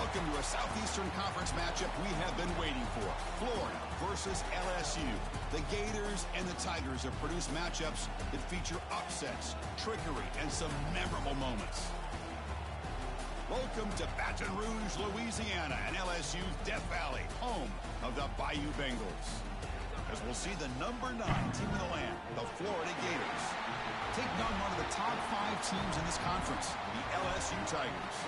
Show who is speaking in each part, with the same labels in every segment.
Speaker 1: Welcome to a Southeastern Conference matchup we have been waiting for. Florida versus LSU. The Gators and the Tigers have produced matchups that feature upsets, trickery, and some memorable moments. Welcome to Baton Rouge, Louisiana, and LSU's Death Valley, home of the Bayou Bengals. As we'll see the number 9 team in the land, the Florida Gators, taking on one of the top 5 teams in this conference, the LSU Tigers.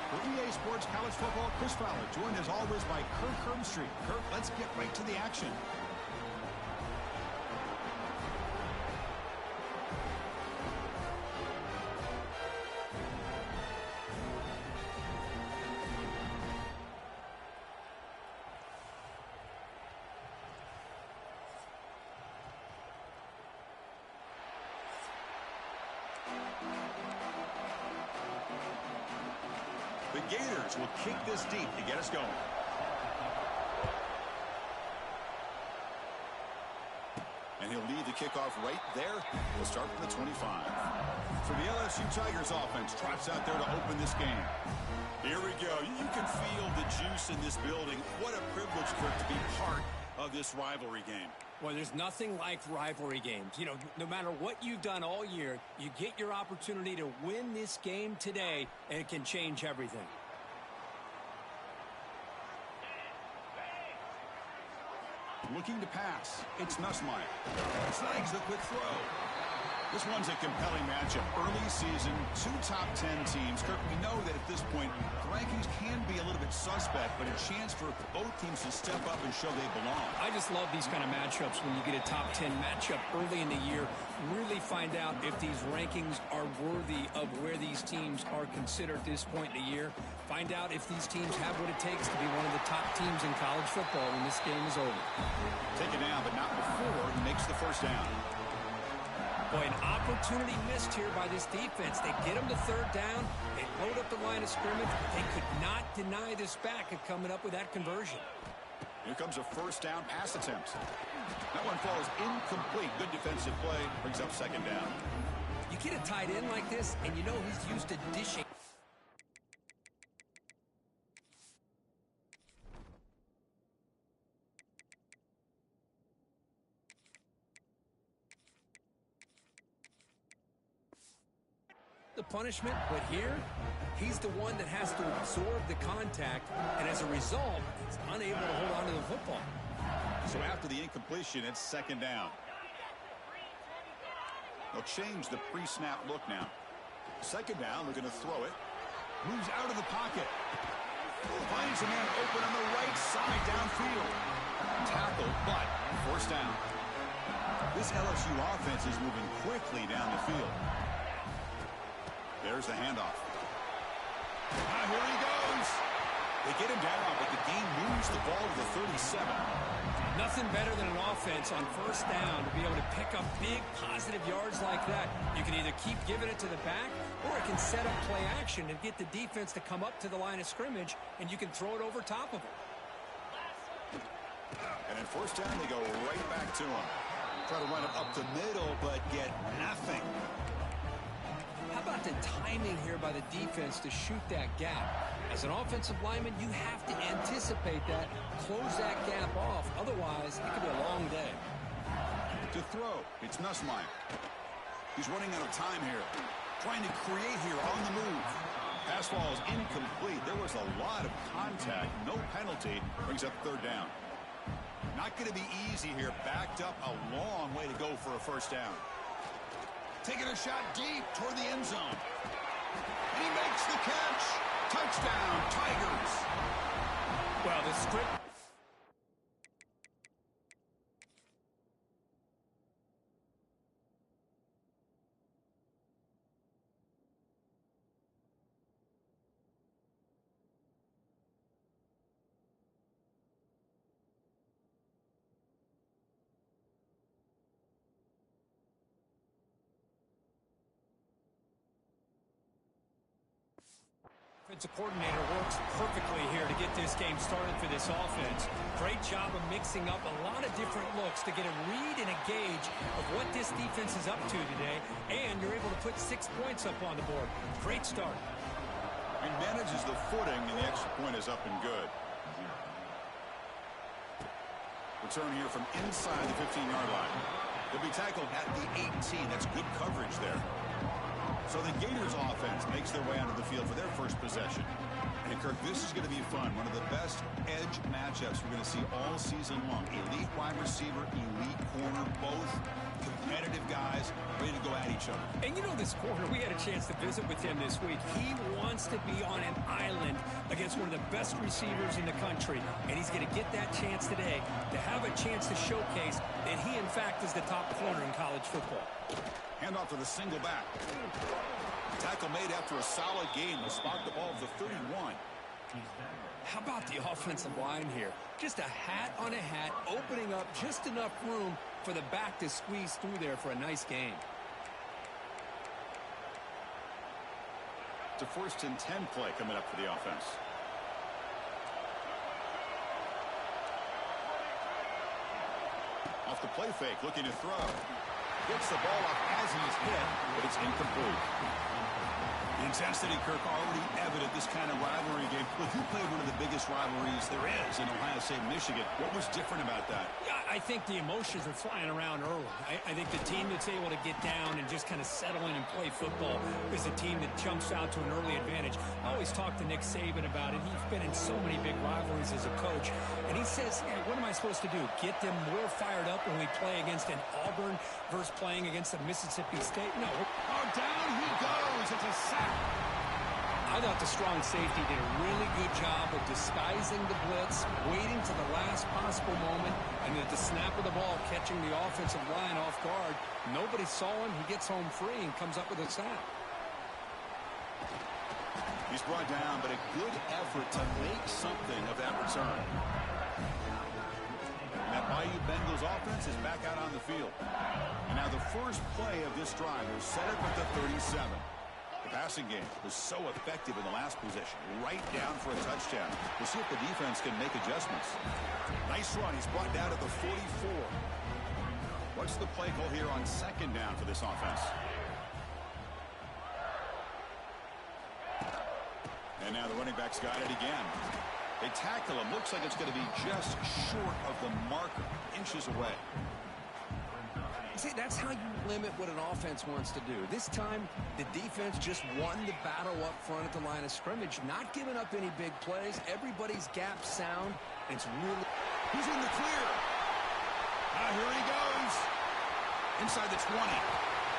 Speaker 1: For EA Sports College Football, Chris Fowler, joined as always by Kirk Herbstreit. Kirk, let's get right to the action. The Gators will kick this deep to get us going. And he'll lead the kickoff right there. We'll start from the 25. So the LSU Tigers offense trots out there to open this game. Here we go. You can feel the juice in this building. What a privilege, Kirk, to be part of this rivalry game.
Speaker 2: Well, there's nothing like rivalry games. You know, no matter what you've done all year, you get your opportunity to win this game today, and it can change everything.
Speaker 1: Looking to pass. It's Nussmeier. Snags the quick throw. This one's a compelling matchup. Early season, 2 top 10 teams. Kirk, we know that at this point, the rankings can be a little bit suspect, but a chance for both teams to step up and show they belong.
Speaker 2: I just love these kind of matchups when you get a top 10 matchup early in the year. Really find out if these rankings are worthy of where these teams are considered at this point in the year. Find out if these teams have what it takes to be one of the top teams in college football when this game is over.
Speaker 1: Take it down, but not before he makes the first down.
Speaker 2: Boy, an opportunity missed here by this defense. They get them to 3rd down. They load up the line of scrimmage. They could not deny this back of coming up with that conversion.
Speaker 1: Here comes a first down pass attempt. That one falls incomplete. Good defensive play. Brings up 2nd down.
Speaker 2: You get a tight end like this, and you know he's used to dishing. The punishment, but here, he's the one that has to absorb the contact, and as a result, he's unable to hold on to the football.
Speaker 1: So after the incompletion, it's 2nd down. They'll change the pre-snap look now. 2nd down, they're going to throw it. Moves out of the pocket. Finds a man open on the right side downfield. Tackle, but 1st down. This LSU offense is moving quickly down the field. There's the handoff. Here he goes. They get him down, but the game moves the ball to the 37.
Speaker 2: Nothing better than an offense on 1st down to be able to pick up big positive yards like that. You can either keep giving it to the back, or it can set up play action and get the defense to come up to the line of scrimmage, and you can throw it over top of them.
Speaker 1: And in 1st down, they go right back to him. Try to run it up the middle, but get nothing.
Speaker 2: How about the timing here by the defense to shoot that gap? As an offensive lineman, you have to anticipate that, close that gap off. Otherwise, it could be a long day.
Speaker 1: To throw, it's Nussmeier. He's running out of time here. Trying to create here on the move. Pass ball is incomplete. There was a lot of contact. No penalty. Brings up 3rd down. Not going to be easy here. Backed up a long way to go for a 1st down. Taking a shot deep toward the end zone. And he makes the catch. Touchdown, Tigers.
Speaker 2: Well, the script... Offensive coordinator works perfectly here to get this game started for this offense. Great job of mixing up a lot of different looks to get a read and a gauge of what this defense is up to today, and you're able to put 6 points up on the board. Great start.
Speaker 1: And manages the footing, and the extra point is up and good. Return here from inside the 15-yard line. He'll be tackled at the 18. That's good coverage there. So the Gators offense makes their way onto the field for their first possession. And Kirk, this is going to be fun. One of the best edge matchups we're going to see all season long. Elite wide receiver, elite corner, both competitive guys ready to go at each other.
Speaker 2: And you know this corner, we had a chance to visit with him this week. He wants to be on an island against one of the best receivers in the country. And he's going to get that chance today to have a chance to showcase that he, in fact, is the top corner in college football.
Speaker 1: Handoff to the single back. Tackle made after a solid gain. They'll spot the ball of the 31.
Speaker 2: How about the offensive line here? Just a hat on a hat, opening up just enough room for the back to squeeze through there for a nice gain.
Speaker 1: It's a 1st and 10 play coming up for the offense. Off the play fake, looking to throw. Gets the ball off as he's hit, but it's incomplete. The intensity, Kirk, already evident this kind of rivalry game. Look, you played one of the biggest rivalries there is in Ohio State, Michigan. What was different about that?
Speaker 2: Yeah, I think the emotions are flying around early. I think the team that's able to get down and just kind of settle in and play football is a team that jumps out to an early advantage. I always talk to Nick Saban about it. He's been in so many big rivalries as a coach. And he says, yeah, what am I supposed to do? Get them more fired up when we play against an Auburn versus playing against a Mississippi State? No.
Speaker 1: Oh, down he goes. It's a sack.
Speaker 2: I thought the strong safety did a really good job of disguising the blitz, waiting to the last possible moment, and at the snap of the ball, catching the offensive line off guard. Nobody saw him. He gets home free and comes up with a sack.
Speaker 1: He's brought down, but a good effort to make something of that return. And that Bayou Bengals offense is back out on the field. And now the first play of this drive will set up at the 37. The passing game was so effective in the last possession. Right down for a touchdown. We'll see if the defense can make adjustments. Nice run. He's brought down to the 44. What's the play call here on 2nd down for this offense? And now the running back's got it again. They tackle him. Looks like it's going to be just short of the marker. Inches away.
Speaker 2: See, that's how you limit what an offense wants to do. This time, the defense just won the battle up front at the line of scrimmage, not giving up any big plays. Everybody's gap sound. It's really...
Speaker 1: He's in the clear. Here he goes. Inside the 20.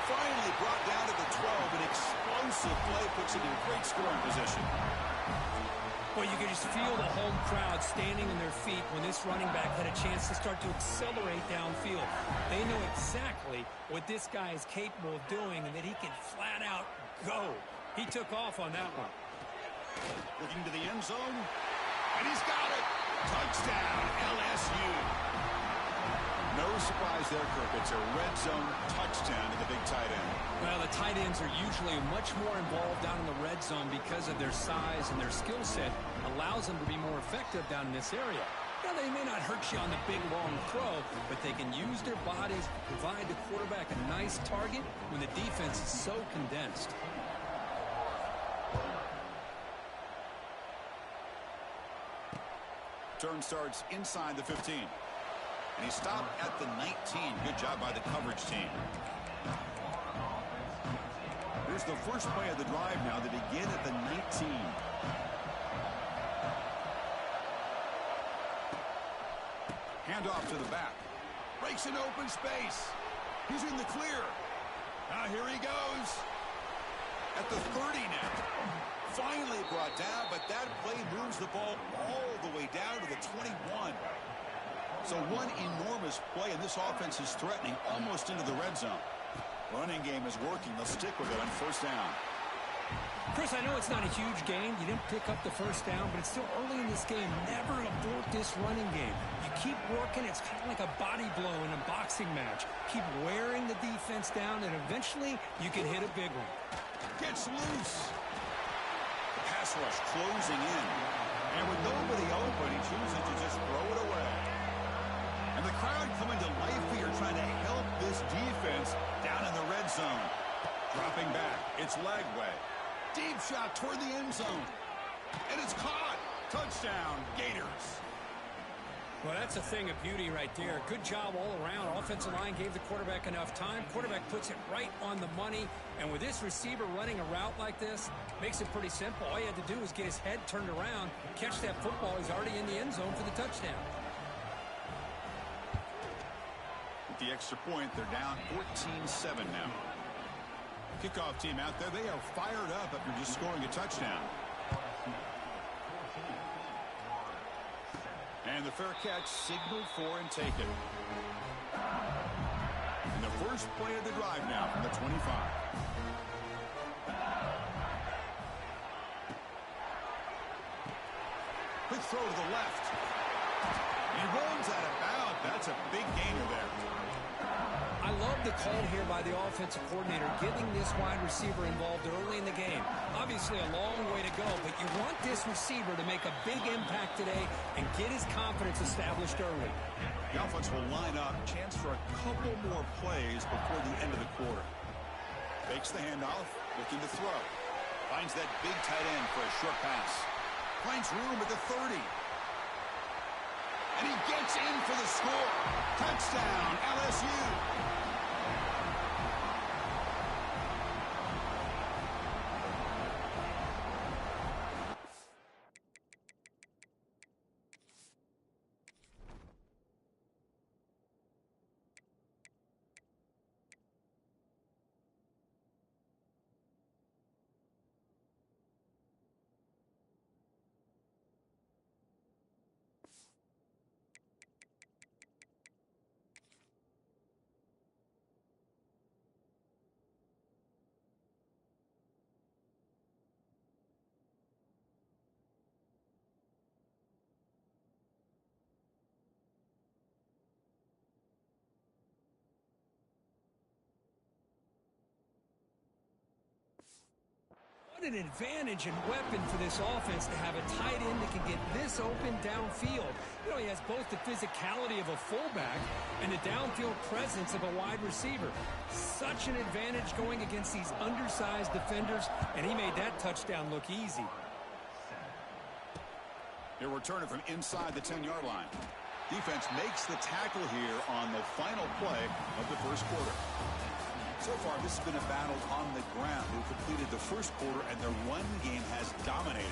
Speaker 1: Finally brought down to the 12. An explosive play puts him in great scoring position.
Speaker 2: Well, you can just feel the home crowd standing on their feet when this running back had a chance to start to accelerate downfield. They know exactly what this guy is capable of doing and that he can flat out go. He took off on that one.
Speaker 1: Looking to the end zone, and he's got it. Touchdown, LSU. No surprise there, Kirk. It's a red zone touchdown to the big tight end.
Speaker 2: Well, the tight ends are usually much more involved down in the red zone because of their size and their skill set allows them to be more effective down in this area. Now, they may not hurt you on the big, long throw, but they can use their bodies to provide the quarterback a nice target when the defense is so condensed.
Speaker 1: Turn starts inside the 15. And he stopped at the 19. Good job by the coverage team. Here's the first play of the drive now. They begin at the 19. Handoff to the back. Breaks an open space. He's in the clear. Here he goes. At the 30 now. Finally brought down, but that play moves the ball all the way down to the 21. So one enormous play, and this offense is threatening almost into the red zone. Running game is working. They'll stick with it on 1st down.
Speaker 2: Chris, I know it's not a huge gain. You didn't pick up the 1st down, but it's still early in this game. Never abort this running game. You keep working. It's kind of like a body blow in a boxing match. Keep wearing the defense down, and eventually you can hit a big one.
Speaker 1: Gets loose. The pass rush closing in. And with nobody open, he chooses to just throw it away. And the crowd coming to life here, trying to help this defense down in the red zone. Dropping back. It's Lagway. Deep shot toward the end zone. And it's caught. Touchdown, Gators.
Speaker 2: Well, that's a thing of beauty right there. Good job all around. Offensive line gave the quarterback enough time. Quarterback puts it right on the money. And with this receiver running a route like this, makes it pretty simple. All you had to do was get his head turned around, catch that football. He's already in the end zone for the touchdown.
Speaker 1: With the extra point, they're down 14-7 now. Kickoff team out there. They are fired up after just scoring a touchdown. And the fair catch signaled for and taken. And the first play of the drive now from the 25. Quick throw to the left. He runs out of bounds. That's a big gainer there.
Speaker 2: I love the call here by the offensive coordinator, getting this wide receiver involved early in the game. Obviously a long way to go, but you want this receiver to make a big impact today and get his confidence established early.
Speaker 1: The offense will line up. Chance for a couple more plays before the end of the quarter. Fakes the handoff, looking to throw. Finds that big tight end for a short pass. Finds room at the 30. And he gets in for the score. Touchdown, LSU.
Speaker 2: What an advantage and weapon for this offense to have a tight end that can get this open downfield. You know, he has both the physicality of a fullback and the downfield presence of a wide receiver. Such an advantage going against these undersized defenders, and he made that touchdown look easy.
Speaker 1: They're returning from inside the 10-yard line. Defense makes the tackle here on the final play of the first quarter. So far, this has been a battle on the ground. Who completed the first quarter, and their run game has dominated.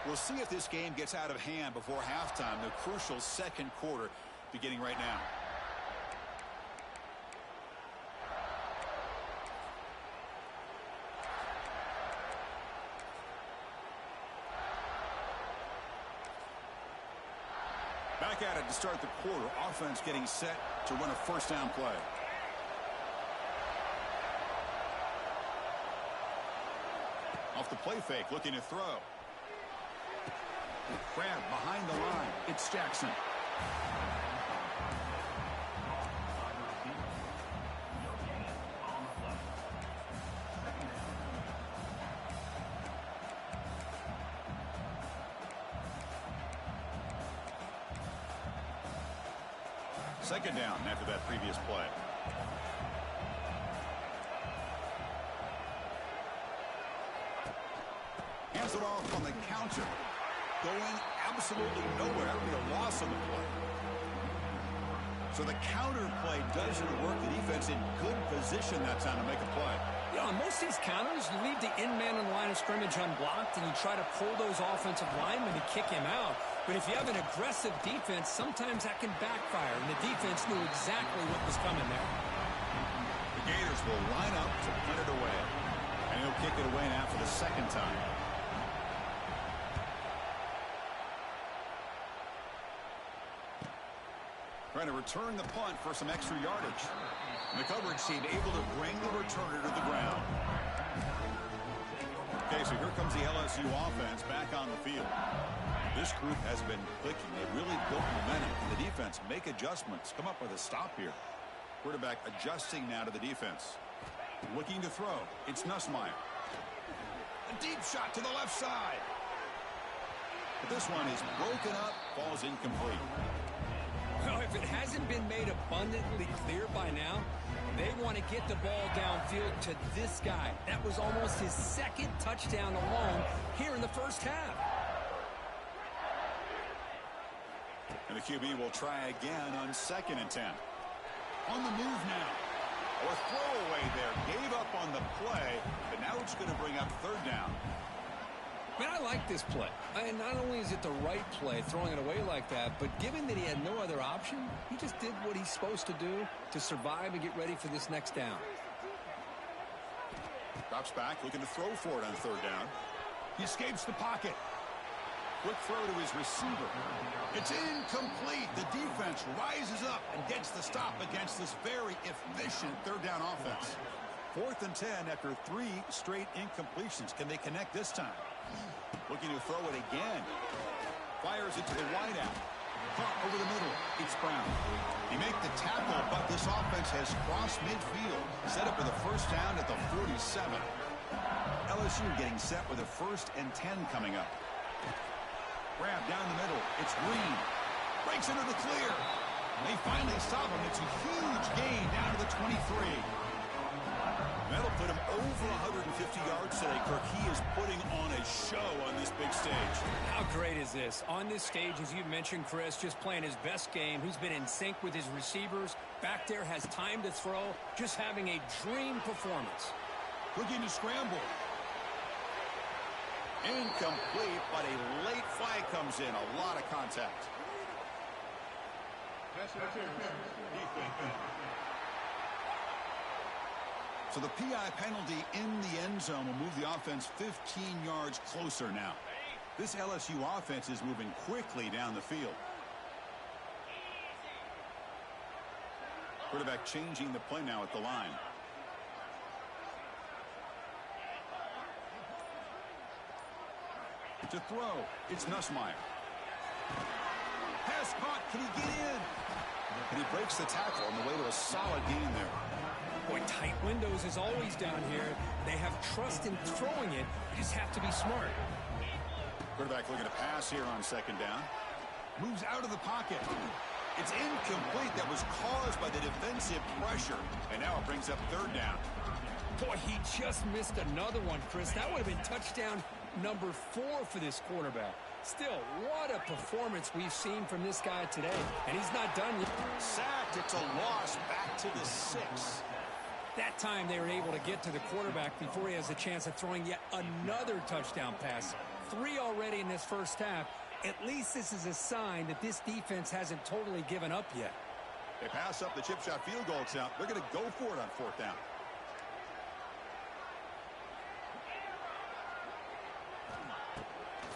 Speaker 1: We'll see if this game gets out of hand before halftime. The crucial second quarter beginning right now. Back at it to start the quarter. Offense getting set to run a first down play. Off the play fake, looking to throw. Grab behind the line. It's Jackson. Second down after that previous play. Hands it off on the counter. Going absolutely nowhere. That would be a loss on the play. So the counter play doesn't work. The defense in good position that time to make a play.
Speaker 2: You know, on most of these counters, you leave the in man on the line of scrimmage unblocked, and you try to pull those offensive linemen to kick him out. But if you have an aggressive defense, sometimes that can backfire, and the defense knew exactly what was coming there.
Speaker 1: The Gators will line up to punt it away. And he'll kick it away now for the second time. Trying to return the punt for some extra yardage. And the coverage team able to bring the returner to the ground. Okay, so here comes the LSU offense back on the field. This group has been clicking. They've really built momentum. The defense make adjustments. Come up with a stop here. Quarterback adjusting now to the defense. Looking to throw. It's Nussmeier. A deep shot to the left side. But this one is broken up. Falls incomplete.
Speaker 2: been made abundantly clear by now. They want to get the ball downfield to this guy. That was almost his second touchdown alone here in the first half.
Speaker 1: And the QB will try again on 2nd and 10. On the move now. A throwaway there. Gave up on the play, but now it's going to bring up 3rd down.
Speaker 2: Man, I like this play. And not only is it the right play, throwing it away like that, but given that he had no other option, he just did what he's supposed to do to survive and get ready for this next down.
Speaker 1: Drops back, looking to throw for it on 3rd down. He escapes the pocket. Quick throw to his receiver. It's incomplete. The defense rises up and gets the stop against this very efficient 3rd down offense. 4th and 10 after 3 straight incompletions. Can they connect this time? Looking to throw it again. Fires it to the wideout. Caught over the middle. It's Brown. He made the tackle, but this offense has crossed midfield. Set up with a 1st down at the 47. LSU getting set with a 1st and 10 coming up. Grab down the middle. It's Green. Breaks into the clear. They finally stop him. It's a huge gain down to the 23. That'll put him over 150 yards today, Kirk. He is putting on a show on this big stage.
Speaker 2: How great is this? On this stage, as you mentioned, Chris, just playing his best game. He's been in sync with his receivers. Back there, has time to throw. Just having a dream performance.
Speaker 1: Looking to scramble. Incomplete, but a late flag comes in. A lot of contact. So the PI penalty in the end zone will move the offense 15 yards closer now. This LSU offense is moving quickly down the field. Quarterback changing the play now at the line. To throw, it's Nussmeier. Pass caught, can he get in? And he breaks the tackle on the way to a solid gain there.
Speaker 2: Boy, tight windows is always down here. They have trust in throwing it. You just have to be smart.
Speaker 1: Quarterback looking to pass here on 2nd down. Moves out of the pocket. It's incomplete. That was caused by the defensive pressure. And now it brings up 3rd down.
Speaker 2: Boy, he just missed another one, Chris. That would have been touchdown number 4 for this quarterback. Still, what a performance we've seen from this guy today. And he's not done yet.
Speaker 1: Sacked. It's a loss back to the 6.
Speaker 2: That time they were able to get to the quarterback before he has a chance of throwing yet another touchdown pass. 3 already in this first half. At least this is a sign that this defense hasn't totally given up yet.
Speaker 1: They pass up the chip shot field goal attempt. They're going to go for it on 4th down.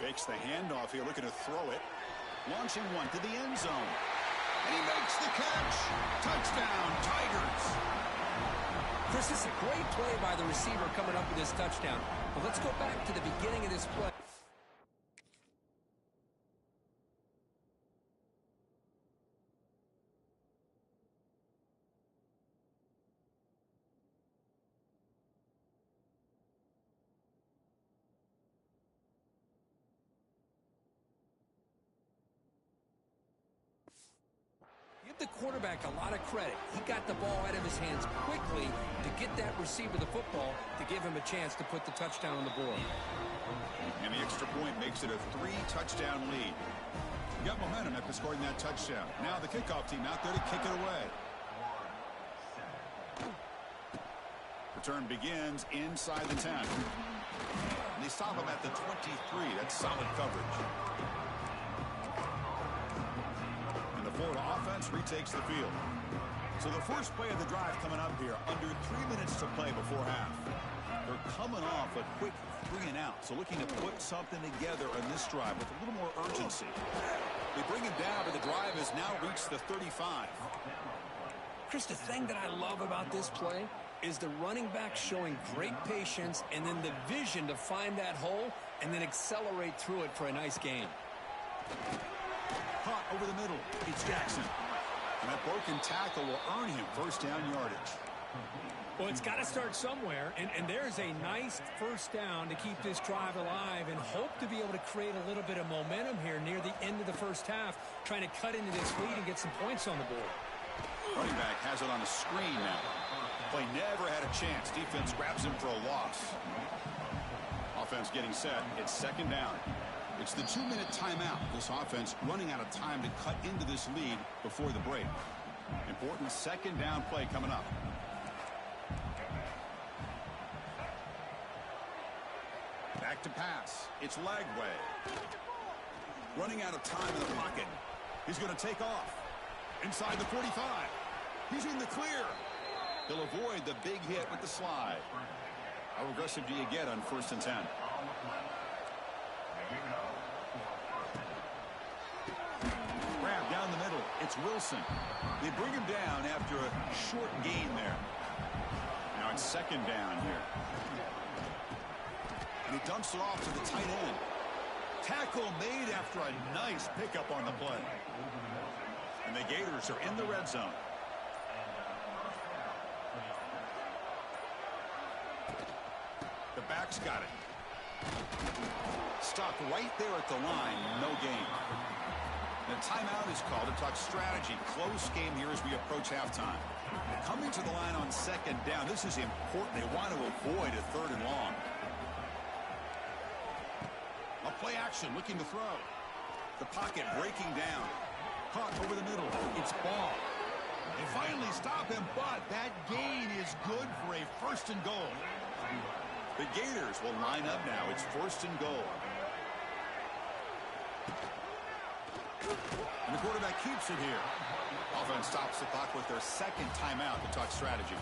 Speaker 1: Fakes the handoff here, looking to throw it. Launching one to the end zone. And he makes the catch. Touchdown, Tigers.
Speaker 2: Chris, this is a great play by the receiver coming up with this touchdown. But let's go back to the beginning of this play. The quarterback a lot of credit. He got the ball out of his hands quickly to get that receiver the football to give him a chance to put the touchdown on the board.
Speaker 1: And the extra point makes it a 3-touchdown lead. Got momentum after scoring that touchdown. Now the kickoff team out there to kick it away. Return begins inside the 10. And they stop him at the 23. That's solid coverage. Florida offense retakes the field. So the first play of the drive coming up here, under 3 minutes to play before half. They're coming off a quick 3 and out, so looking to put something together on this drive with a little more urgency. They bring him down, but the drive has now reached the 35.
Speaker 2: Chris, the thing that I love about this play is the running back showing great patience and then the vision to find that hole and then accelerate through it for a nice gain.
Speaker 1: Caught over the middle. It's Jackson. And that broken tackle will earn him 1st down yardage.
Speaker 2: Well, it's got to start somewhere, and there's a nice 1st down to keep this drive alive and hope to be able to create a little bit of momentum here near the end of the first half, trying to cut into this lead and get some points on the board.
Speaker 1: Running back has it on a screen now. Play never had a chance. Defense grabs him for a loss. Offense getting set. It's second down. It's the 2-minute timeout. This offense running out of time to cut into this lead before the break. Important second down play coming up. Back to pass. It's Lagway. Running out of time in the pocket. He's going to take off. Inside the 45. He's in the clear. He'll avoid the big hit with the slide. How aggressive do you get on 1st and 10? Grab down the middle. It's Wilson. They bring him down after a short gain there. Now it's second down here. And he dumps it off to the tight end. Tackle made after a nice pickup on the play. And the Gators are in the red zone. The back's got it. Stopped right there at the line. No gain. The timeout is called to talk strategy. Close game here as we approach halftime. Coming to the line on second down. This is important. They want to avoid a 3rd and long. A play action looking to throw. The pocket breaking down. Caught over the middle. It's Ball. They finally stop him, but that gain is good for a 1st and goal. The Gators will line up now. It's 1st and goal. And the quarterback keeps it here. Offense stops the clock with their second timeout to talk strategy.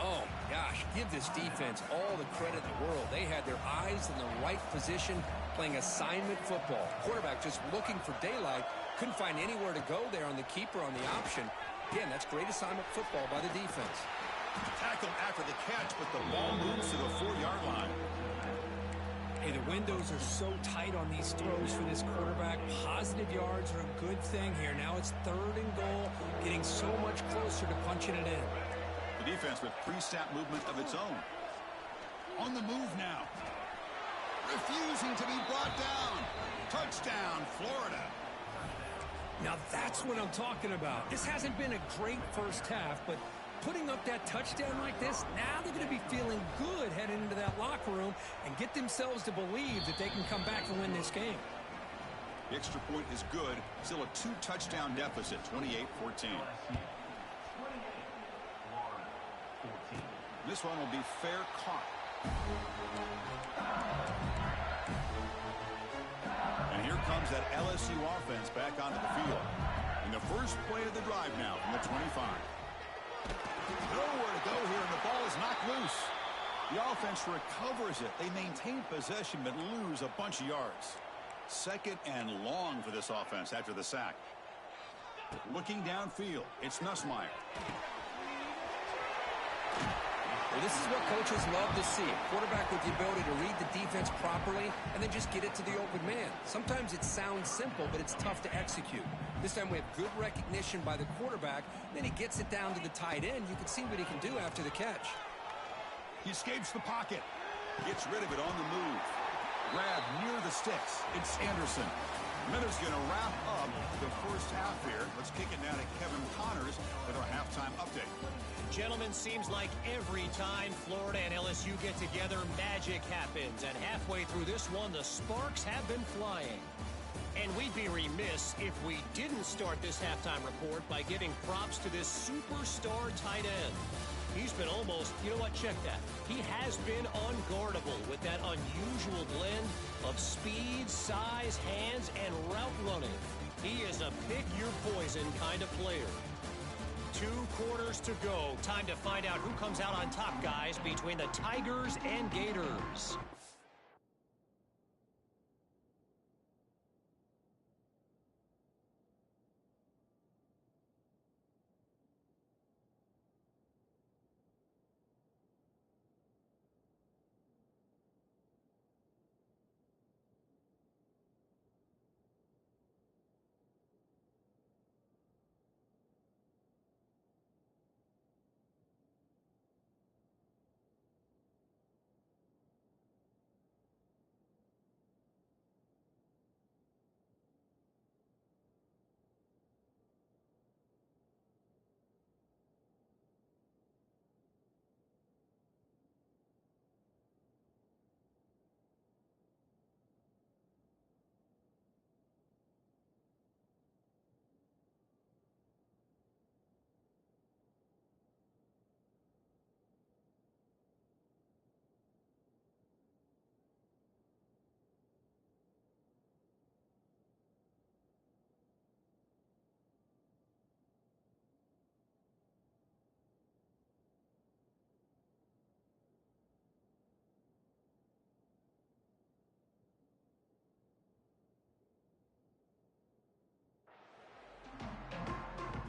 Speaker 2: Oh, gosh, give this defense all the credit in the world. They had their eyes in the right position, playing assignment football. Quarterback just looking for daylight. Couldn't find anywhere to go there on the keeper on the option. Again, that's great assignment football by the defense.
Speaker 1: Tackle after the catch, but the ball moves to the 4-yard line.
Speaker 2: Hey, the windows are so tight on these throws for this quarterback. Positive yards are a good thing here. Now it's 3rd and goal, getting so much closer to punching it in.
Speaker 1: The defense with pre-snap movement of its own. On the move now. Refusing to be brought down. Touchdown, Florida.
Speaker 2: Now that's what I'm talking about. This hasn't been a great first half, but putting up that touchdown like this, now they're going to be feeling good heading into that locker room and get themselves to believe that they can come back and win this game.
Speaker 1: The extra point is good. Still a 2-touchdown deficit, 28-14. This one will be fair caught. And here comes that LSU offense back onto the field. In the first play of the drive now from the 25. Nowhere to go here, and the ball is knocked loose. The offense recovers it. They maintain possession but lose a bunch of yards. Second and long for this offense after the sack. Looking downfield, it's Nussmeier.
Speaker 2: Well, this is what coaches love to see. A quarterback with the ability to read the defense properly and then just get it to the open man. Sometimes it sounds simple, but it's tough to execute. This time we have good recognition by the quarterback. Then he gets it down to the tight end. You can see what he can do after the catch.
Speaker 1: He escapes the pocket. Gets rid of it on the move. Grab near the sticks. It's Anderson. Miller's going to wrap up the first half here. Let's kick it down to Kevin Connors with our halftime update.
Speaker 3: Gentlemen, seems like every time Florida and LSU get together, magic happens. And halfway through this one, the sparks have been flying. And we'd be remiss if we didn't start this halftime report by giving props to this superstar tight end. He's been almost, you know what, check that. He has been unguardable with that unusual blend of speed, size, hands, and route running. He is a pick-your-poison kind of player. 2 quarters to go. Time to find out who comes out on top, guys, between the Tigers and Gators.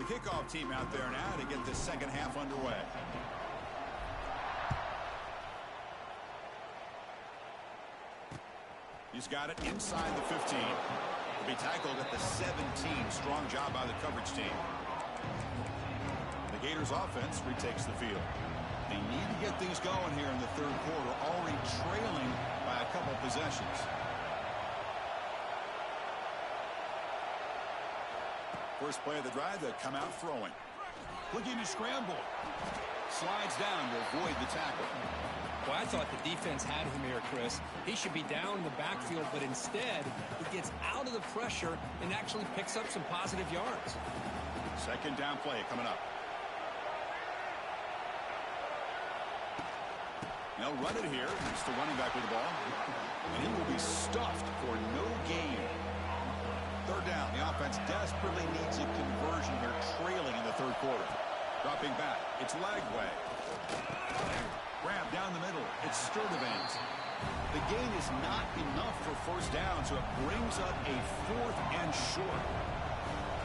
Speaker 1: The kickoff team out there now to get the second half underway. He's got it inside the 15. To be tackled at the 17. Strong job by the coverage team. The Gators offense retakes the field. They need to get things going here in the third quarter, already trailing by a couple possessions. First play of the drive, they come out throwing. Looking to scramble. Slides down to avoid the tackle.
Speaker 2: Well, I thought the defense had him here, Chris. He should be down in the backfield, but instead, he gets out of the pressure and actually picks up some positive yards.
Speaker 1: Second down play coming up. They'll run it here. It's the running back with the ball. And he will be stuffed for no gain. Third down. The offense desperately needs a conversion. They're trailing in the third quarter. Dropping back. It's Lagway. Grab down the middle. It's Sturdivant. The gain is not enough for first down, so it brings up a 4th and short.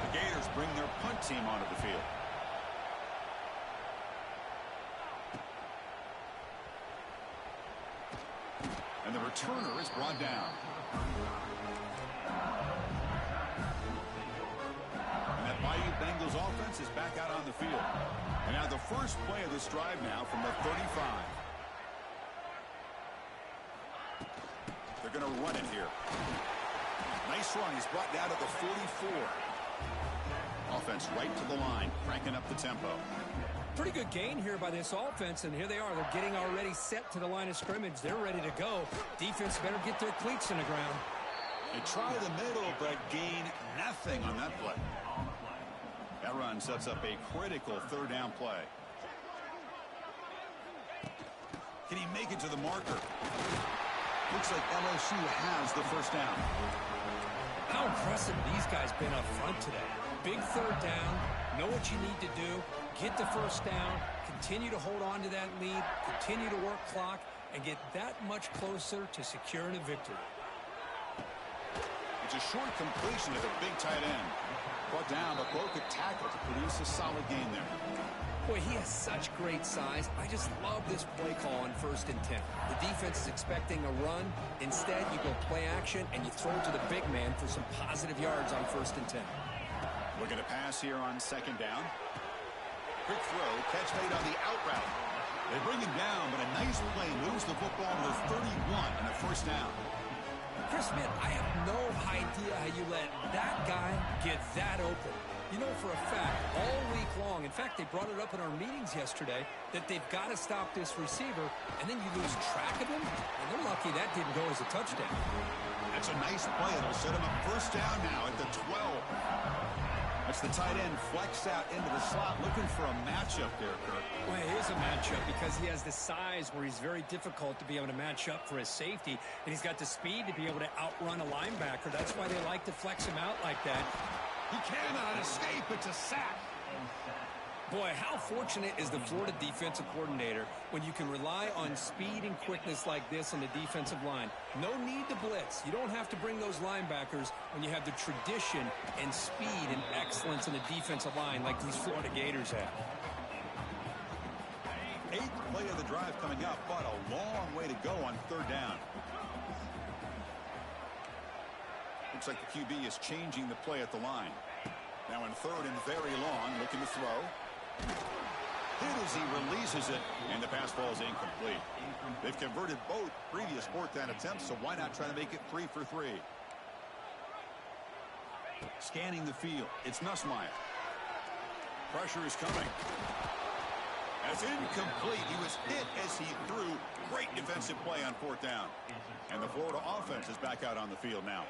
Speaker 1: The Gators bring their punt team onto the field. And the returner is brought down. And that Bayou Bengals offense is back out on the field. And now the first play of this drive now from the 35. They're going to run it here. Nice run. He's brought down at the 44. Offense right to the line, cranking up the tempo.
Speaker 2: Pretty good gain here by this offense, and here they are. They're getting already set to the line of scrimmage. They're ready to go. Defense better get their cleats in the ground.
Speaker 1: They try the middle, but gain nothing on that play. That run sets up a critical third down play. Can he make it to the marker? Looks like LSU has the first down.
Speaker 2: How impressive these guys been up front today. Big third down. Know what you need to do. Get the first down. Continue to hold on to that lead. Continue to work clock and get that much closer to securing a victory.
Speaker 1: It's a short completion to the big tight end. Brought down, but broke a tackle to produce a solid gain there.
Speaker 2: Boy, he has such great size. I just love this play call on 1st and 10. The defense is expecting a run. Instead, you go play action, and you throw to the big man for some positive yards on 1st and 10.
Speaker 1: Looking to pass here on second down. Quick throw, catch made on the out route. They bring him down, but a nice play moves the football to the 31 and a first down.
Speaker 2: Chris, man, I have no idea how you let that guy get that open. You know for a fact, all week long, in fact, they brought it up in our meetings yesterday, that they've got to stop this receiver, and then you lose track of him, and they're lucky that didn't go as a touchdown.
Speaker 1: That's a nice play. It'll set him up first down now at the 12. That's the tight end flexed out into the slot, looking for a matchup there, Kirk.
Speaker 2: Well, it is a matchup because he has the size where he's very difficult to be able to match up for his safety, and he's got the speed to be able to outrun a linebacker. That's why they like to flex him out like that.
Speaker 1: He cannot escape. It's a sack.
Speaker 2: Boy, how fortunate is the Florida defensive coordinator when you can rely on speed and quickness like this on the defensive line. No need to blitz. You don't have to bring those linebackers when you have the tradition and speed and excellence in the defensive line like these Florida Gators have.
Speaker 1: 8th play of the drive coming up, but a long way to go on third down. Looks like the QB is changing the play at the line. Now in third and very long, looking to throw. Hit as he releases it, and the pass ball is incomplete. They've converted both previous fourth down attempts, so why not try to make it 3 for 3? Scanning the field, it's Nussmeier. Pressure is coming. That's incomplete. He was hit as he threw. Great defensive play on fourth down. And the Florida offense is back out on the field now.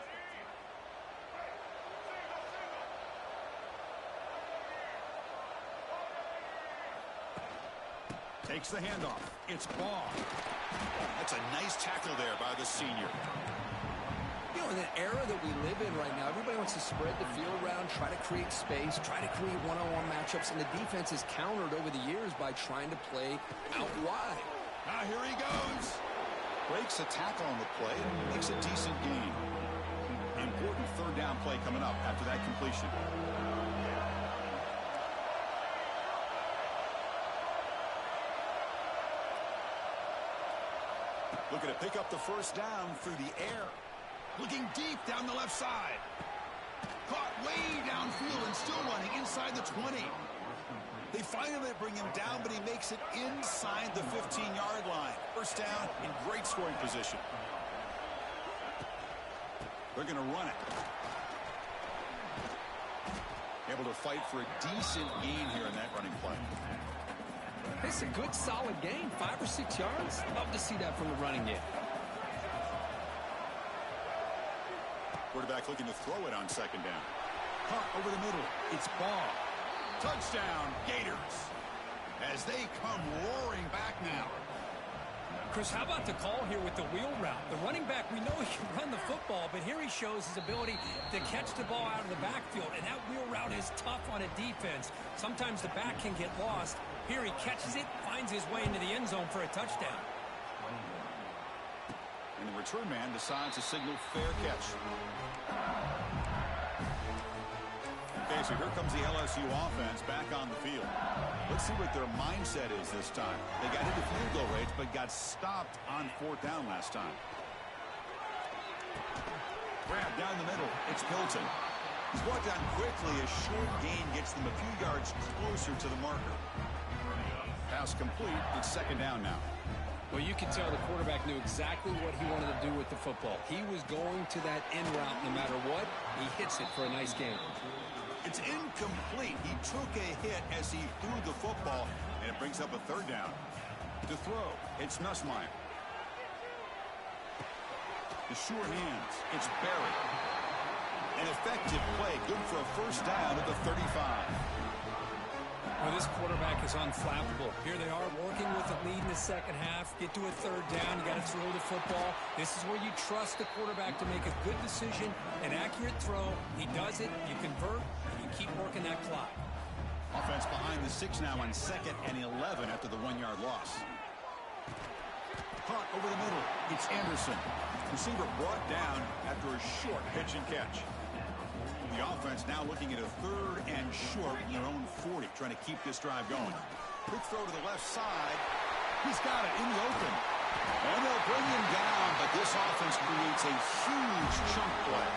Speaker 1: Takes the handoff. It's Ball. That's a nice tackle there by the senior.
Speaker 2: You know, in the era that we live in right now, everybody wants to spread the field around, try to create space, try to create one-on-one matchups, and the defense is countered over the years by trying to play out wide.
Speaker 1: Now here he goes. Breaks a tackle on the play and makes a decent gain. Important third down play coming up after that completion. Looking to pick up the first down through the air. Looking deep down the left side. Caught way downfield and still running inside the 20. They finally bring him down, but he makes it inside the 15-yard line. First down in great scoring position. They're going to run it. Able to fight for a decent gain here in that running play.
Speaker 2: It's a good, solid gain. 5 or 6 yards. Love to see that from the running game.
Speaker 1: Quarterback looking to throw it on second down. Caught over the middle. It's Ball. Touchdown, Gators. As they come roaring back now.
Speaker 2: Chris, how about the call here with the wheel route? The running back, we know he can run the football, but here he shows his ability to catch the ball out of the backfield, and that wheel route is tough on a defense. Sometimes the back can get lost. Here he catches it, finds his way into the end zone for a touchdown.
Speaker 1: And the return man decides to signal fair catch. Okay, so here comes the LSU offense back on the field. Let's see what their mindset is this time. They got into field goal range, but got stopped on fourth down last time. Grab down the middle. It's Hilton. He's brought down quickly. A short gain gets them a few yards closer to the marker. Pass complete. It's second down now.
Speaker 2: Well, you can tell the quarterback knew exactly what he wanted to do with the football. He was going to that end route no matter what. He hits it for a nice gain.
Speaker 1: It's incomplete. He took a hit as he threw the football, and it brings up a third down. To throw, it's Nussmeier. The sure hands, it's Barry. An effective play, good for a first down at the 35.
Speaker 2: Well, this quarterback is unflappable. Here they are working with the lead in the second half. Get to a third down. You got to throw the football. This is where you trust the quarterback to make a good decision, an accurate throw. He does it. You convert, and you keep working that clock.
Speaker 1: Offense behind the 6 now on 2nd and 11 after the 1-yard loss. Caught over the middle. It's Anderson. Receiver brought down after a short pitch and catch. The offense now looking at a third and short in their own 40, trying to keep this drive going. Quick throw to the left side. He's got it in the open. And they'll bring him down, but this offense creates a huge chunk play.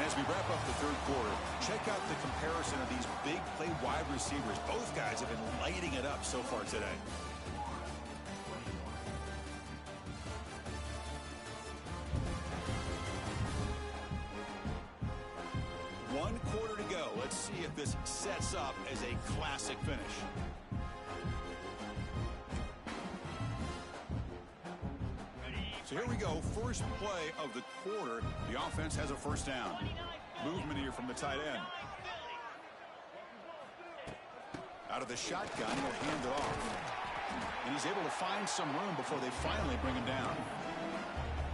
Speaker 1: As we wrap up the third quarter, check out the comparison of these big play wide receivers. Both guys have been lighting it up so far today. One quarter to go. Let's see if this sets up as a classic finish. So here we go. First play of the quarter. The offense has a first down. Movement here from the tight end. Out of the shotgun, he'll hand it off. And he's able to find some room before they finally bring him down.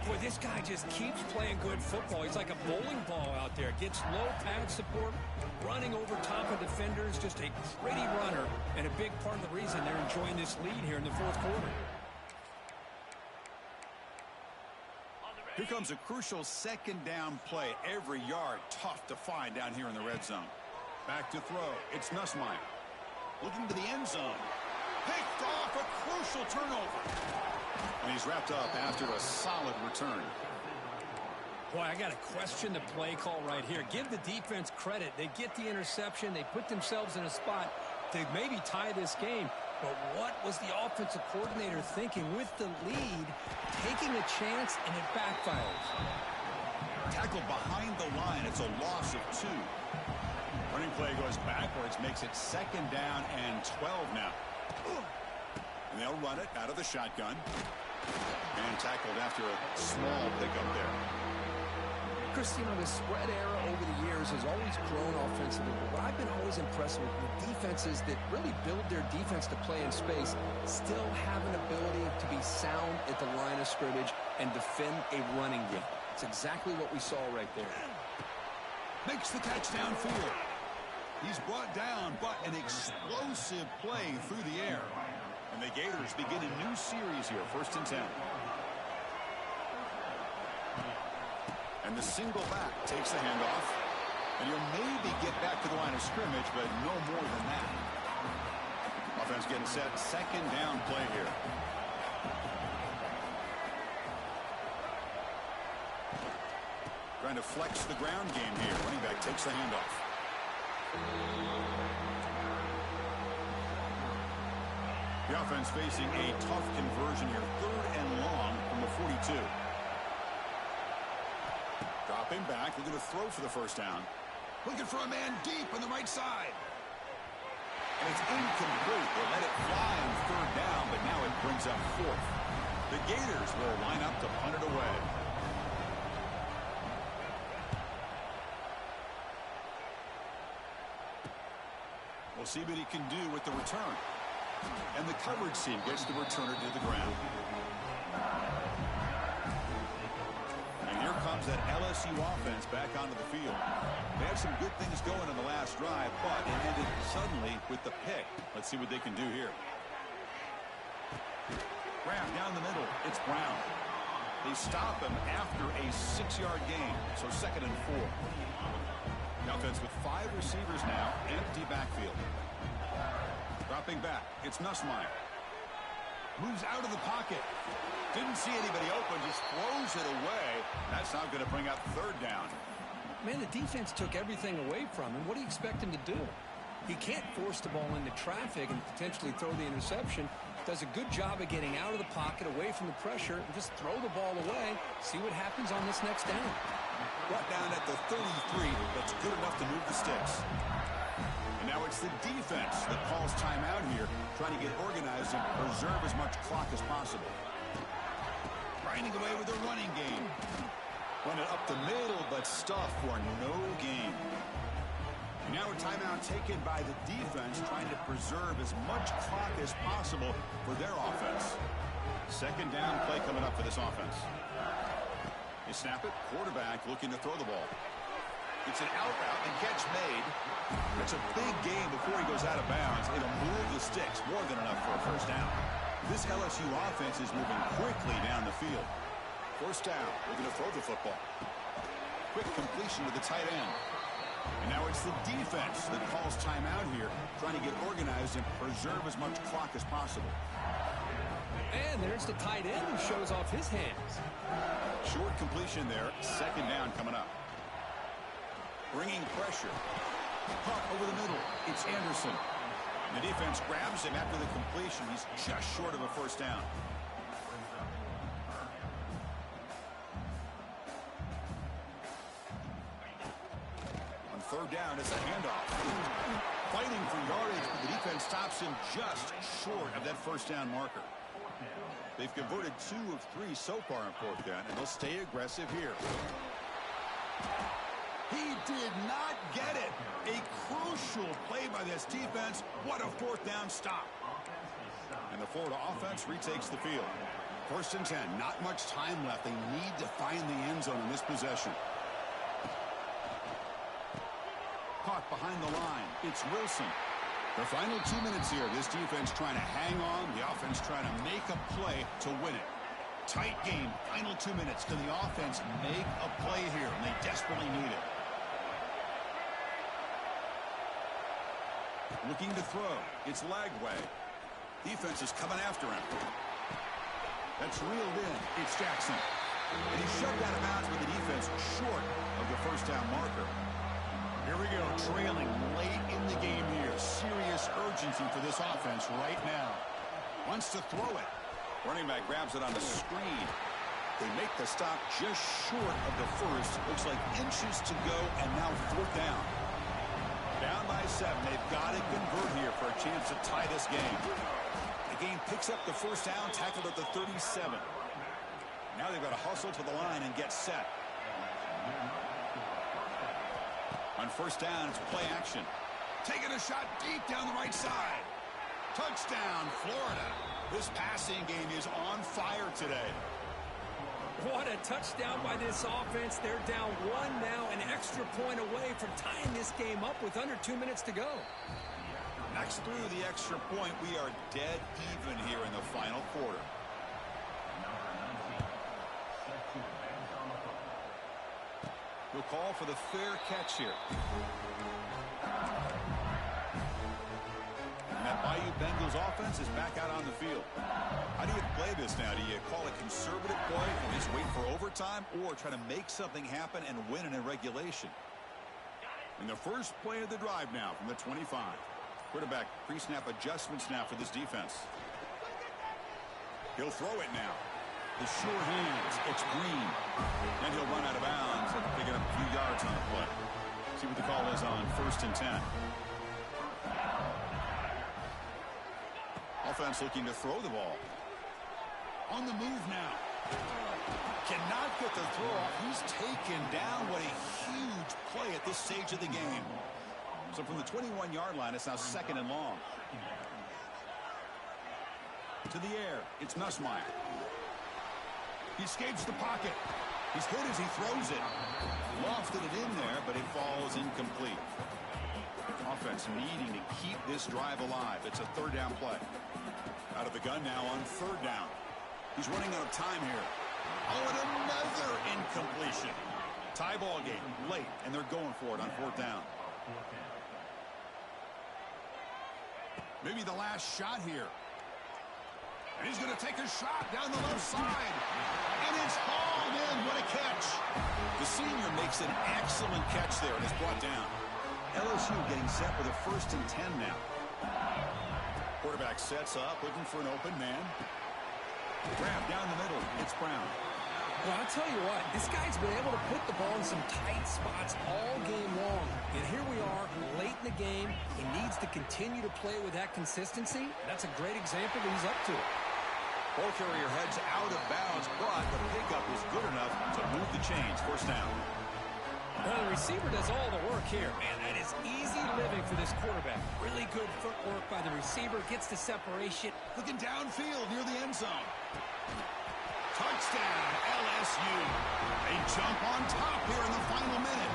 Speaker 2: Boy, this guy just keeps playing good football. He's like a bowling ball out there. Gets low pad support, running over top of defenders. Just a pretty runner, and a big part of the reason they're enjoying this lead here in the fourth quarter.
Speaker 1: Here comes a crucial second down play. Every yard tough to find down here in the red zone. Back to throw. It's Nussmeier. Looking to the end zone. Picked off, a crucial turnover. And he's wrapped up after a solid return.
Speaker 2: Boy, I got to question the play call right here. Give the defense credit. They get the interception. They put themselves in a spot to maybe tie this game. But what was the offensive coordinator thinking with the lead, taking a chance, and it backfires?
Speaker 1: Tackled behind the line. It's a loss of 2. Running play goes backwards, makes it second down and 12 now. And they'll run it out of the shotgun. And tackled after a small pickup there.
Speaker 2: Chris, you know, the spread era over the years has always grown offensively. But what I've been always impressed with defenses that really build their defense to play in space still have an ability to be sound at the line of scrimmage and defend a running game. It's exactly what we saw right there.
Speaker 1: Makes the catch downfield. He's brought down, but an explosive play through the air. And the Gators begin a new series here, 1st and 10. And the single back takes the handoff. And you'll maybe get back to the line of scrimmage, but no more than that. Offense getting set. Second down play here. Trying to flex the ground game here. Running back takes the handoff. The offense facing a tough conversion here. 3rd and long from the 42. Dropping back. Looking to throw for the first down. Looking for a man deep on the right side. And it's incomplete. They let it fly on 3rd down, but now it brings up 4th. The Gators will line up to punt it away. We'll see what he can do with the return. And the coverage team gets the returner to the ground. And here comes that LSU offense back onto the field. They had some good things going in the last drive, but it ended suddenly with the pick. Let's see what they can do here. Graham down the middle. It's Brown. They stop him after a 6-yard gain, so 2nd and 4. The offense with 5 receivers now, empty backfield. Dropping back, it's Nussmeier. Moves out of the pocket. Didn't see anybody open, just throws it away. That's not going to bring up 3rd down.
Speaker 2: Man, the defense took everything away from him. What do you expect him to do? He can't force the ball into traffic and potentially throw the interception. Does a good job of getting out of the pocket, away from the pressure, and just throw the ball away. See what happens on this next down.
Speaker 1: Brought down at the 33. That's good enough to move the sticks. And now it's the defense that calls timeout here, trying to get organized and preserve as much clock as possible. Grinding away with the running game. Run it up the middle, but stuff for no gain. And now a timeout taken by the defense, trying to preserve as much clock as possible for their offense. 2nd down play coming up for this offense. They snap it. Quarterback looking to throw the ball. It's an out route and catch made. It's a big game before he goes out of bounds. It'll move the sticks, more than enough for a first down. This LSU offense is moving quickly down the field. First down. Looking to throw the football. Quick completion to the tight end. And now it's the defense that calls timeout here, trying to get organized and preserve as much clock as possible.
Speaker 2: And there's the tight end who shows off his hands.
Speaker 1: Short completion there. 2nd down coming up. Bringing pressure. Caught over the middle. It's Anderson. The defense grabs him after the completion. He's just short of a first down. On 3rd down, it's a handoff. Fighting for yardage, but the defense stops him just short of that first down marker. They've converted 2 of 3 so far in 4th down, and they'll stay aggressive here. He did not get it. A crucial play by this defense. What a 4th down stop. And the Florida offense retakes the field. 1st and 10. Not much time left. They need to find the end zone in this possession. Caught behind the line. It's Wilson. The final 2 minutes here. This defense trying to hang on. The offense trying to make a play to win it. Tight game. Final 2 minutes. Can the offense make a play here? And they desperately need it. Looking to throw. It's Lagway. Defense is coming after him. That's reeled in. It's Jackson. And he's shoved out of bounds with the defense short of the first down marker. Here we go. Trailing late in the game here. Serious urgency for this offense right now. Wants to throw it. Running back grabs it on the screen. They make the stop just short of the first. Looks like inches to go, and now 4th down. Down by 7. They've got to convert here for a chance to tie this game. The game picks up the first down, tackled at the 37. Now they've got to hustle to the line and get set. On 1st down, it's play action. Taking a shot deep down the right side. Touchdown, Florida. This passing game is on fire today.
Speaker 2: What a touchdown by this offense. They're down 1 now, an extra point away from tying this game up with under 2 minutes to go.
Speaker 1: Next through the extra point, we are dead even here in the final quarter. He'll call for the fair catch here. And that Bayou Bengals offense is back out on the field. How do you play this now? Do you call a conservative play and just wait for overtime, or try to make something happen and win in regulation? And the first play of the drive now from the 25. Quarterback pre-snap adjustments now for this defense. He'll throw it now. The sure hands. It's Green. And he'll run out of bounds and pick it up a few yards on the play. See what the call is on 1st and 10. Offense looking to throw the ball. On the move now. Cannot get the throw off. He's taken down. What a huge play at this stage of the game. So from the 21-yard line, it's now 2nd and long. To the air. It's Nussmeier. He escapes the pocket. He's hit as he throws it. Lofted it in there, but it falls incomplete. Offense needing to keep this drive alive. It's a 3rd down play. Out of the gun now on 3rd down. He's running out of time here. Oh, and another incompletion. Tie ball game late, and they're going for it on 4th down. Maybe the last shot here. And he's going to take a shot down the left side. And it's hauled in. What a catch. The senior makes an excellent catch there and is brought down. LSU getting set with a 1st and 10 now. Quarterback sets up, looking for an open man. Grab down the middle. It's Brown.
Speaker 2: Well, I'll tell you what, this guy's been able to put the ball in some tight spots all game long. And here we are, late in the game. He needs to continue to play with that consistency. That's a great example that he's up to it.
Speaker 1: Ball carrier heads out of bounds, but the pickup is good enough to move the chains. 1st down.
Speaker 2: Well, the receiver does all the work here. Man, that is easy living for this quarterback. Really good footwork by the receiver. Gets the separation.
Speaker 1: Looking downfield near the end zone. Touchdown, LSU. They jump on top here in the final minute.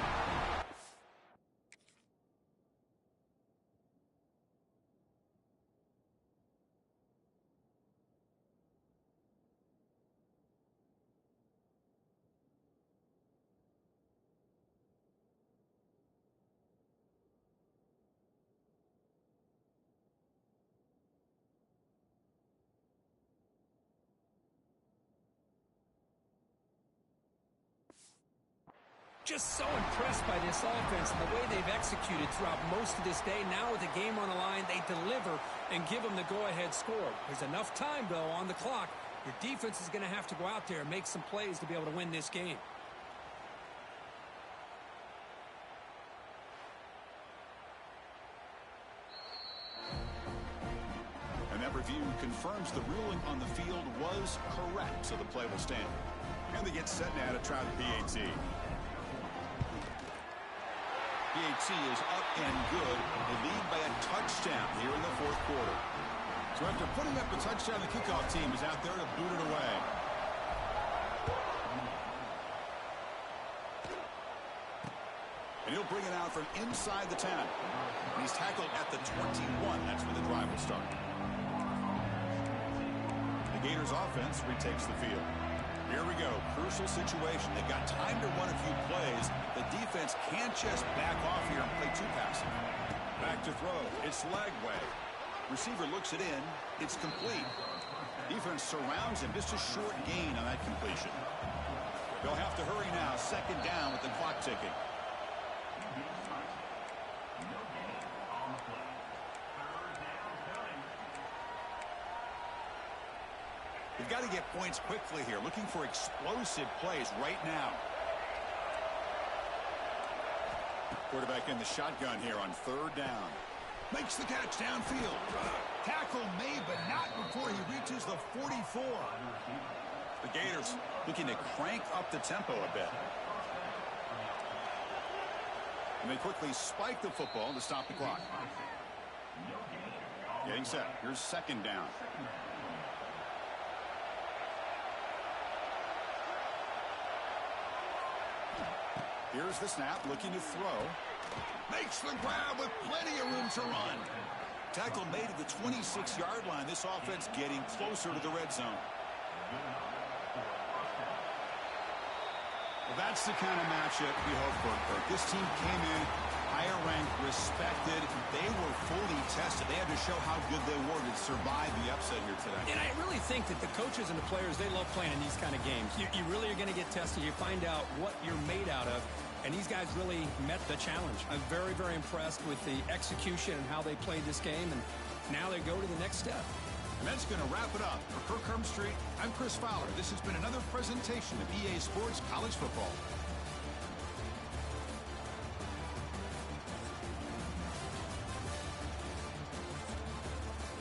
Speaker 2: Just so impressed by this offense and the way they've executed throughout most of this day. Now with the game on the line, they deliver and give them the go-ahead score. There's enough time, though, on the clock. Your defense is going to have to go out there and make some plays to be able to win this game.
Speaker 1: And that review confirms the ruling on the field was correct, so the play will stand. And they get set now to try the PAT. PAT is up and good. They lead by a touchdown here in the 4th quarter. So after putting up a touchdown, the kickoff team is out there to boot it away. And he'll bring it out from inside the 10. And he's tackled at the 21. That's where the drive will start. The Gators offense retakes the field. Here we go. Crucial situation. They've got time to run a few plays. The defense can't just back off here and play too passive. Back to throw. It's Lagway. Receiver looks it in. It's complete. Defense surrounds him. Just a short gain on that completion. They'll have to hurry now. 2nd down with the clock ticking. They've got to get points quickly here. Looking for explosive plays right now. Quarterback in the shotgun here on 3rd down. Makes the catch downfield. Tackle made, but not before he reaches the 44. The Gators looking to crank up the tempo a bit. And they quickly spike the football to stop the clock. Getting set. Here's 2nd down. Here's the snap, looking to throw. Makes the grab with plenty of room to run. Tackle made at the 26-yard line. This offense getting closer to the red zone. Well, that's the kind of matchup we hope for, Kirk. This team came in higher ranked, respected. They were fully tested. They had to show how good they were to survive the upset here today.
Speaker 2: And I really think that the coaches and the players, they love playing in these kind of games. You really are going to get tested. You find out what you're made out of. And these guys really met the challenge. I'm very, very impressed with the execution and how they played this game. And now they go to the next step.
Speaker 1: And that's going to wrap it up. For Kirk Street, I'm Chris Fowler. This has been another presentation of EA Sports College Football.